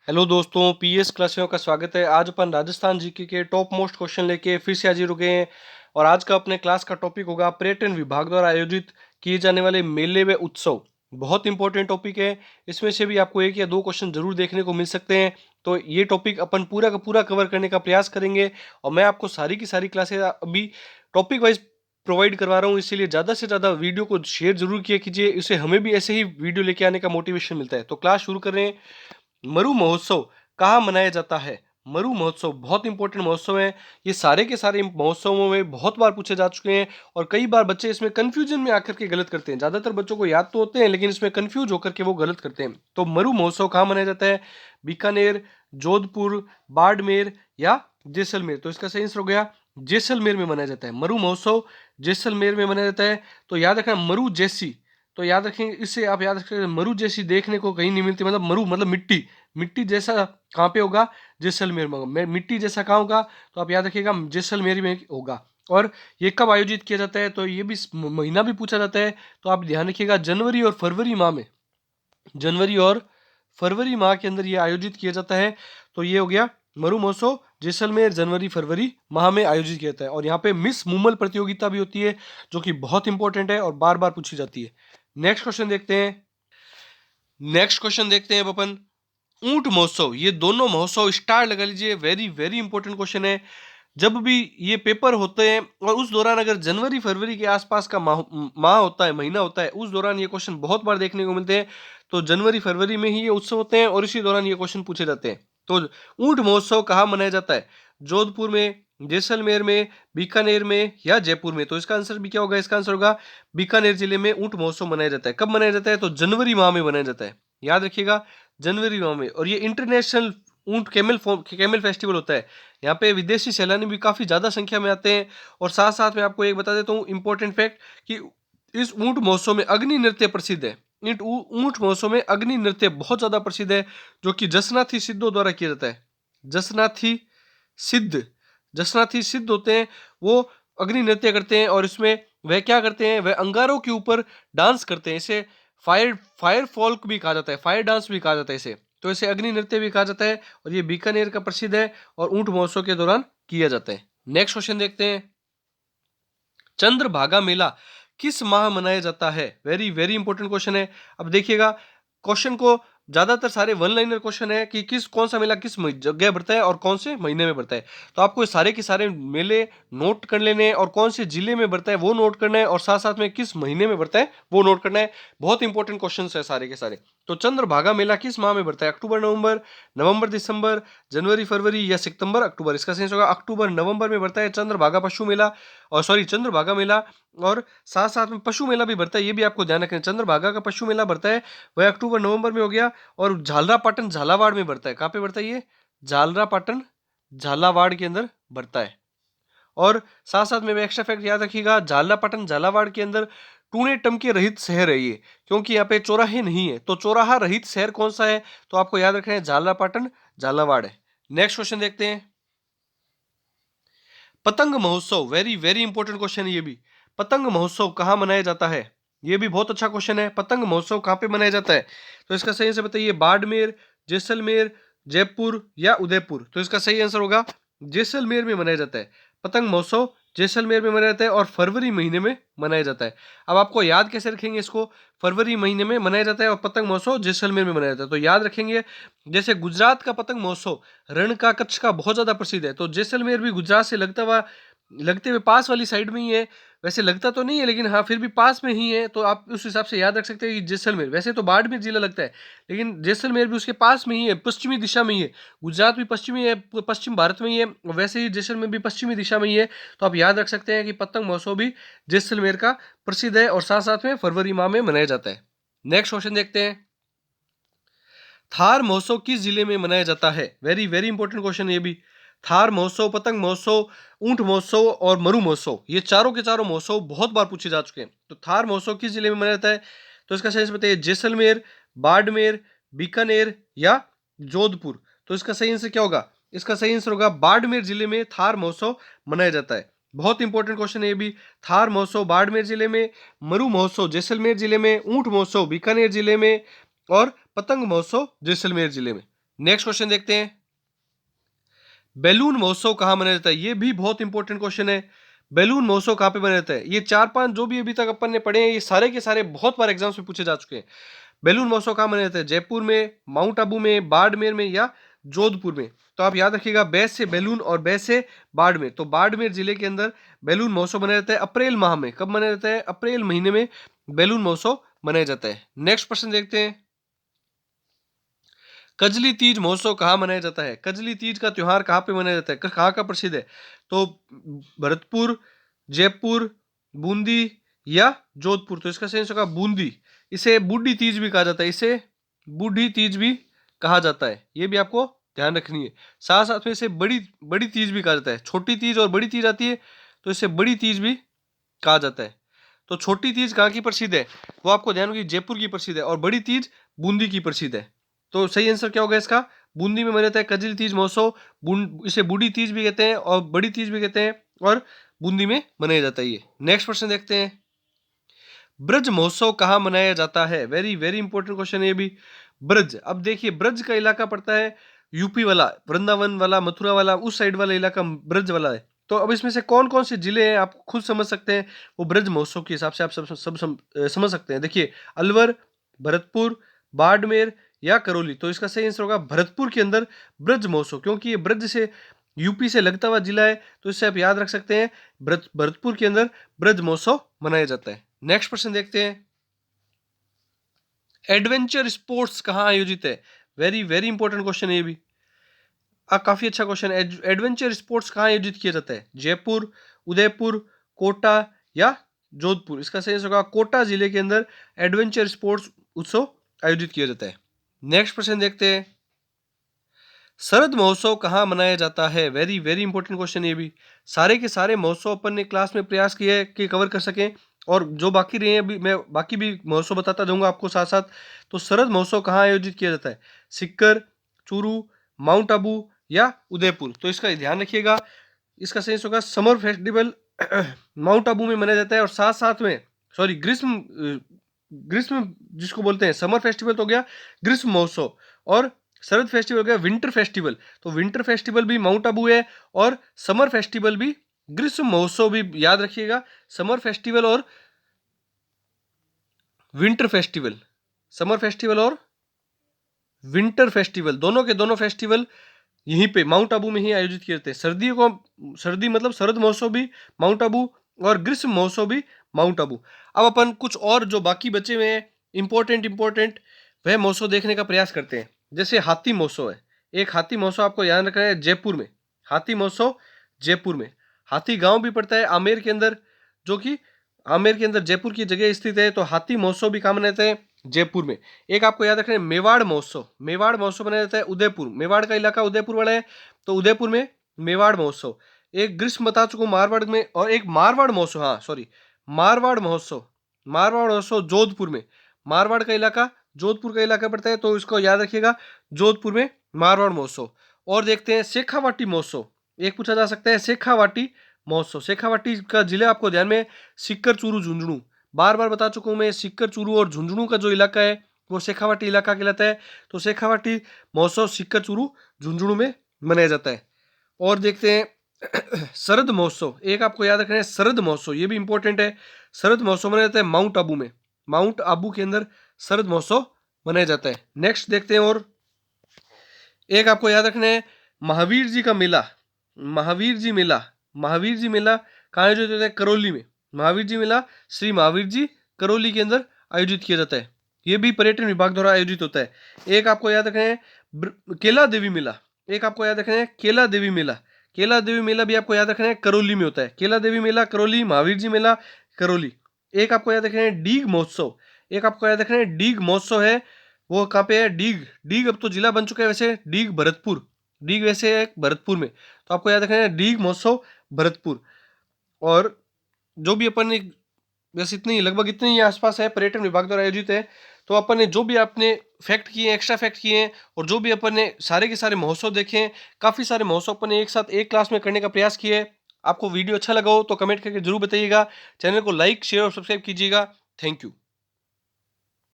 Hello दोस्तों, PS क्लासियों का स्वागत है। आज अपन राजस्थान जीके के टॉप मोस्ट क्वेश्चन लेके फिर से हाजिर हो गए हैं। और आज का अपने क्लास का टॉपिक होगा पर्यटन विभाग द्वारा आयोजित किए जाने वाले मेले व उत्सव। बहुत इंपॉर्टेंट टॉपिक है। इसमें से भी आपको एक या दो क्वेश्चन जरूर देखने को मिल सकते हैं। तो ये टॉपिक अपन पूरा का पूरा कवर करने का प्रयास करेंगे। और मैं आपको सारी की सारी क्लासेस अभी टॉपिक वाइज प्रोवाइड करवा रहा हूँ, इसीलिए ज़्यादा से ज़्यादा वीडियो को शेयर जरूर किया कीजिए। इससे हमें भी ऐसे ही वीडियो लेके आने का मोटिवेशन मिलता है। तो क्लास शुरू कर रहे हैं। मरु महोत्सव कहाँ मनाया जाता है? मरु महोत्सव बहुत इंपॉर्टेंट महोत्सव है। ये सारे के सारे महोत्सवों में बहुत बार पूछे जा चुके हैं। और कई बार बच्चे इसमें कंफ्यूजन में आकर के गलत करते हैं। ज्यादातर बच्चों को याद तो होते हैं, लेकिन इसमें कंफ्यूज होकर के वो गलत करते हैं। तो मरु महोत्सव कहाँ मनाया जाता है? बीकानेर, जोधपुर, बाड़मेर या जैसलमेर। तो इसका सही आंसर हो गया जैसलमेर में मनाया जाता है। मरु महोत्सव जैसलमेर में मनाया जाता है। तो याद रखना मरु जैसी, तो याद रखेंगे, इससे आप याद रखेंगे मरु जैसी देखने को कहीं नहीं मिलती। मतलब मरु मतलब मिट्टी, मिट्टी जैसा कहाँ पे होगा? जैसलमेर में। मिट्टी जैसा कहाँ होगा? तो आप याद रखिएगा जैसलमेर में होगा। और ये कब आयोजित किया जाता है? तो ये भी महीना भी पूछा जाता है। तो आप ध्यान रखिएगा जनवरी और फरवरी माह में, जनवरी और फरवरी माह के अंदर ये आयोजित किया जाता है। तो ये हो गया मरु महोत्सव जैसलमेर, जनवरी फरवरी माह में आयोजित किया जाता है। और यहाँ पे मिस मुमल प्रतियोगिता भी होती है, जो कि बहुत इंपॉर्टेंट है और बार बार पूछी जाती है। नेक्स्ट क्वेश्चन देखते हैं। नेक्स्ट क्वेश्चन देखते हैं अब अपन ऊंट महोत्सव। ये दोनों महोत्सव स्टार लगा लीजिए, वेरी वेरी इंपॉर्टेंट क्वेश्चन है। जब भी ये पेपर होते हैं और उस दौरान अगर जनवरी फरवरी के आसपास का माह होता है, महीना होता है, उस दौरान ये क्वेश्चन बहुत बार देखने को मिलते हैं। तो जनवरी फरवरी में ही ये उत्सव होते हैं और इसी दौरान ये क्वेश्चन पूछे जाते हैं। तो ऊंट महोत्सव कहाँ मनाया जाता है? जोधपुर में, जैसलमेर में, बीकानेर में या जयपुर में? तो इसका आंसर भी क्या होगा? इसका आंसर होगा बीकानेर जिले में ऊंट महोत्सव मनाया जाता है। कब मनाया जाता है? तो जनवरी माह में मनाया जाता है। याद रखिएगा जनवरी माह में। और ये इंटरनेशनल ऊंट कैमल फेस्टिवल होता है। यहाँ पे विदेशी सैलानी भी काफी ज्यादा संख्या में आते हैं। और साथ साथ में आपको एक बता देता हूँ इंपॉर्टेंट फैक्ट कि इस ऊंट महोत्सव में अग्नि नृत्य प्रसिद्ध है। ऊंट महोत्सव में अग्नि नृत्य बहुत ज्यादा प्रसिद्ध है, जो कि जसनाथी सिद्धों द्वारा किया जाता है। जसनाथी सिद्ध, जसनाथी सिद्ध होते हैं, वो अग्नि नृत्य करते हैं। और इसमें वह क्या करते हैं? वह अंगारों के ऊपर डांस करते हैं। इसे फायर फायर फॉल्क भी कहा जाता है, फायर डांस भी कहा जाता है इसे। तो इसे अग्नि नृत्य भी कहा जाता है। और ये बीकानेर का प्रसिद्ध है और ऊंट महोत्सव के दौरान किया जाता है। नेक्स्ट क्वेश्चन देखते हैं। चंद्रभागा मेला किस माह मनाया जाता है? वेरी वेरी इंपॉर्टेंट क्वेश्चन है। अब देखिएगा क्वेश्चन को, ज्यादातर सारे वन लाइनर क्वेश्चन है कि कौन सा मेला किस जगह बढ़ता है और कौन से महीने में बढ़ता है। तो आपको ये सारे के सारे मेले नोट कर लेने हैं और कौन से जिले में बढ़ता है वो नोट करना है, और साथ साथ में किस महीने में बढ़ता है वो नोट करना है। बहुत इंपॉर्टेंट क्वेश्चन है सारे के सारे। तो चंद्रभागा मेला किस माह में बढ़ता है? अक्टूबर नवंबर, नवंबर दिसंबर, जनवरी फरवरी या सितंबर अक्टूबर? इसका सही होगा अक्टूबर नवंबर में बढ़ता है चंद्रभागा पशु मेला, और सॉरी चंद्रभागा मेला। और साथ साथ में पशु मेला भी बढ़ता है, ये भी आपको ध्यान रखना है। चंद्रभागा का पशु मेला बढ़ता है वह अक्टूबर नवंबर में हो गया। और झालरापाटन झालावाड़ में बढ़ता है। कहाँ पे बढ़ता है ये? झालरापाटन झालावाड़ के अंदर बढ़ता है। और साथ साथ में एक्स्ट्रा फैक्ट याद रखिएगा, झालरापाटन झालावाड़ के अंदर टूणे टमके रहित शहर है ये, क्योंकि यहाँ पे चौराहे नहीं है। तो चौराहा रहित शहर कौन सा है? तो आपको याद रखना है झालरापाटन झालावाड़ है। नेक्स्ट क्वेश्चन देखते हैं। पतंग महोत्सव, वेरी वेरी इंपॉर्टेंट क्वेश्चन है ये भी। पतंग महोत्सव कहाँ मनाया जाता है? ये भी बहुत अच्छा क्वेश्चन है। पतंग महोत्सव कहाँ पे मनाया जाता है? तो इसका सही आंसर बताइए। बाड़मेर, जैसलमेर, जयपुर या उदयपुर? तो इसका सही आंसर होगा जैसलमेर में मनाया जाता है। पतंग महोत्सव जैसलमेर में मनाया जाता है और फरवरी महीने में मनाया जाता है। अब आपको याद कैसे रखेंगे इसको? फरवरी महीने में मनाया जाता है और पतंग महोत्सव जैसलमेर में मनाया जाता है। तो याद रखेंगे, जैसे गुजरात का पतंग महोत्सव रण का कच्छ का बहुत ज्यादा प्रसिद्ध है, तो जैसलमेर भी गुजरात से लगते हुए पास वाली साइड में ही है। वैसे लगता तो नहीं है, लेकिन हाँ फिर भी पास में ही है। तो आप उस हिसाब से याद रख सकते हैं कि जैसलमेर, वैसे तो बाड़मेर जिला लगता है, लेकिन जैसलमेर भी उसके पास में ही है, पश्चिमी दिशा में ही है। गुजरात भी पश्चिमी है, पश्चिम भारत में ही है, वैसे ही जैसलमेर भी पश्चिमी दिशा में ही है। तो आप याद रख सकते हैं कि पतंग महोत्सव भी जैसलमेर का प्रसिद्ध है और साथ साथ में फरवरी माह में मनाया जाता है। नेक्स्ट क्वेश्चन देखते हैं। थार महोत्सव किस जिले में मनाया जाता है? वेरी वेरी इंपॉर्टेंट क्वेश्चन ये भी। थार महोत्सव, पतंग महोत्सव, ऊंट महोत्सव और मरु महोत्सव, ये चारों के चारों महोत्सव बहुत बार पूछे जा चुके हैं। तो थार महोत्सव किस जिले में मनाया जाता है? तो इसका सही आंसर बताइए। जैसलमेर, बाड़मेर, बीकानेर या जोधपुर? तो इसका सही आंसर क्या होगा? इसका सही आंसर होगा बाड़मेर जिले में थार महोत्सव मनाया जाता है। बहुत इंपॉर्टेंट क्वेश्चन है ये भी। थार महोत्सव बाड़मेर जिले में, मरु महोत्सव जैसलमेर जिले में, ऊंट महोत्सव बीकानेर जिले में और पतंग महोत्सव जैसलमेर जिले में। नेक्स्ट क्वेश्चन देखते हैं, बैलून महोत्सव कहाँ मनाया जाता है? ये भी बहुत इंपॉर्टेंट क्वेश्चन है। बैलून महोत्सव कहाँ पे मनाया जाता है? ये 4-5 जो भी अभी तक अपन ने पढ़े हैं, ये सारे के सारे बहुत बार एग्जाम्स में पूछे जा चुके हैं। बैलून महोत्सव कहाँ मनाया जाता है? जयपुर में, माउंट आबू में, बाड़मेर में या जोधपुर में? तो आप याद रखिएगा, बैस से बैलून और बैस से बाड़मेर। तो बाड़मेर जिले के अंदर बैलून महोत्सव मनाया जाता है अप्रैल माह में। कब मनाया जाता है? अप्रैल महीने में बैलून महोत्सव मनाया जाता है। नेक्स्ट प्रश्न देखते हैं, कजली तीज महोत्सव कहाँ मनाया जाता है? कजली तीज का त्योहार कहाँ पे मनाया जाता है? कहाँ का प्रसिद्ध है? तो भरतपुर, जयपुर, बूंदी या जोधपुर? तो इसका सही आंसर होगा बूंदी। इसे बूढ़ी तीज भी कहा जाता है, इसे बूढ़ी तीज भी कहा जाता है, ये भी आपको ध्यान रखनी है। साथ साथ में इसे बड़ी बड़ी तीज भी कहा जाता है। छोटी तीज और बड़ी तीज आती है, तो इसे बड़ी तीज भी कहा जाता है। तो छोटी तीज कहाँ की प्रसिद्ध है? वो आपको ध्यान होगी, जयपुर की प्रसिद्ध है, और बड़ी तीज बूंदी की प्रसिद्ध है। तो सही आंसर क्या होगा इसका? बूंदी में मनाया जाता है कजली तीज महोत्सव। इसे बूढ़ी तीज भी कहते हैं और बड़ी तीज भी कहते हैं, और बूंदी में मनाया जाता है ये। नेक्स्ट प्रश्न देखते हैं, ब्रज महोत्सव कहाँ मनाया जाता है? वेरी वेरी इंपॉर्टेंट क्वेश्चन है ये भी। ब्रज, अब देखिए ब्रज का इलाका पड़ता है यूपी वाला, वृंदावन वाला, मथुरा वाला, उस साइड वाला इलाका ब्रज वाला है। तो अब इसमें से कौन कौन से जिले हैं आप खुद समझ सकते हैं, वो ब्रज महोत्सव के हिसाब से आप समझ सकते हैं। देखिए, अलवर, भरतपुर, बाड़मेर या करौली? तो इसका सही आंसर होगा भरतपुर के अंदर ब्रज महोत्सव, क्योंकि ये ब्रज से यूपी से लगता हुआ जिला है, तो इससे आप याद रख सकते हैं भरतपुर के अंदर ब्रज महोत्सव मनाया जाता है। नेक्स्ट प्रश्न देखते हैं, एडवेंचर स्पोर्ट्स कहाँ आयोजित है? वेरी वेरी इंपॉर्टेंट क्वेश्चन है ये भी। काफी अच्छा क्वेश्चन है। एडवेंचर स्पोर्ट्स कहाँ आयोजित किया जाता है? जयपुर, उदयपुर, कोटा या जोधपुर? इसका सही आंसर होगा कोटा जिले के अंदर एडवेंचर स्पोर्ट्स उत्सव आयोजित किया जाता है। नेक्स्ट प्रश्न देखते हैं, शरद महोत्सव कहाँ मनाया जाता है? वेरी वेरी इंपॉर्टेंट क्वेश्चन ये भी। सारे के सारे महोत्सव अपन ने क्लास में प्रयास किया है कि कवर कर सकें, और जो बाकी रहे हैं अभी मैं बाकी भी महोत्सव बताता जाऊंगा आपको साथ साथ। तो शरद महोत्सव कहाँ आयोजित किया जाता है? सिक्कर, चूरू, माउंट आबू या उदयपुर? तो इसका ध्यान रखिएगा, इसका सही होगा समर फेस्टिवल माउंट आबू में मनाया जाता है, और साथ साथ में सॉरी ग्रीष्म ग्रीष्म जिसको बोलते हैं समर फेस्टिवल तो हो गया ग्रीष्म महोत्सव, और शरद फेस्टिवल हो गया विंटर फेस्टिवल। तो विंटर फेस्टिवल भी माउंट आबू है, और समर फेस्टिवल भी ग्रीष्म महोत्सव भी याद रखिएगा। समर फेस्टिवल और विंटर फेस्टिवल, समर फेस्टिवल और विंटर फेस्टिवल, दोनों के दोनों फेस्टिवल यहीं पे माउंट आबू में ही आयोजित किए जाते हैं। सर्दियों को सर्दी मतलब शरद महोत्सव भी माउंट आबू, और ग्रीष्म महोत्सव भी माउंट आबू। अब अपन कुछ और जो बाकी बचे हुए हैं इंपॉर्टेंट वह महोत्सव देखने का प्रयास करते हैं। जैसे हाथी महोत्सव है, एक हाथी महोत्सव आपको याद रखना है जयपुर में। हाथी महोत्सव जयपुर में, हाथी गांव भी पड़ता है आमेर के अंदर, जो कि आमेर के अंदर जयपुर की जगह स्थित है। तो हाथी महोत्सव भी कहाँ मनाते हैं? जयपुर में। एक आपको याद रखना है मेवाड़ महोत्सव, मेवाड़ महोत्सव मनाया जाता है उदयपुर, मेवाड़ का इलाका उदयपुर वाला है, तो उदयपुर में मेवाड़ महोत्सव। एक ग्रीष्म बता चुका हूं मारवाड़ में, और एक मारवाड़ महोत्सव, हाँ सॉरी मारवाड़ महोत्सव, मारवाड़ महोत्सव जोधपुर में। मारवाड़ का इलाका जोधपुर का इलाका पड़ता है, तो इसको याद रखिएगा जोधपुर में मारवाड़ महोत्सव। और देखते हैं शेखावाटी महोत्सव, एक पूछा जा सकता है शेखावाटी महोत्सव। शेखावाटी का जिला आपको ध्यान में, सिक्कर, चूरू, झुंझुनू। बार बार बता चुका हूं मैं, सिक्कर, चूरू और झुंझुनू का जो इलाका है वो शेखावाटी इलाका कहलाता है। तो शेखावाटी महोत्सव सिक्कर, चूरू, झुंझुनू में मनाया जाता है। और देखते हैं शरद महोत्सव, एक आपको याद रखना है शरद महोत्सव, ये भी इंपॉर्टेंट है। शरद महोत्सव मनाया जाता है माउंट आबू में, माउंट आबू के अंदर शरद महोत्सव मनाया जाता है। नेक्स्ट देखते हैं, और एक आपको याद रखना है महावीर जी का मेला, महावीर जी मेला, महावीर जी मेला कहाँ आयोजित होता है? करौली में। महावीर जी मेला श्री महावीर जी करौली के अंदर आयोजित किया जाता है, ये भी पर्यटन विभाग द्वारा आयोजित होता है। एक आपको याद रखना है केला देवी मेला, एक आपको याद रखना है केला देवी मेला, केला देवी मेला भी आपको याद रखना है करौली में होता है। केला देवी मेला करौली, महावीर जी मेला करौली। एक आपको याद रखना है डीग महोत्सव, एक आपको याद रखना है डीग महोत्सव है, वो कहाँ पे है? डीग, डीग अब तो जिला बन चुका है वैसे, डीग भरतपुर, डीग वैसे है भरतपुर में। तो आपको याद रखना है डीग महोत्सव भरतपुर। और जो भी अपन ने बस इतनी लगभग इतने ही आसपास है पर्यटन विभाग द्वारा आयोजित है। तो अपन ने जो भी आपने फैक्ट किए, एक्स्ट्रा फैक्ट किए हैं, और जो भी अपन ने सारे के सारे महोत्सव देखे हैं, काफ़ी सारे महोत्सव अपन ने एक साथ एक क्लास में करने का प्रयास किया है। आपको वीडियो अच्छा लगा हो तो कमेंट करके जरूर बताइएगा। चैनल को लाइक, शेयर और सब्सक्राइब कीजिएगा। Thank you.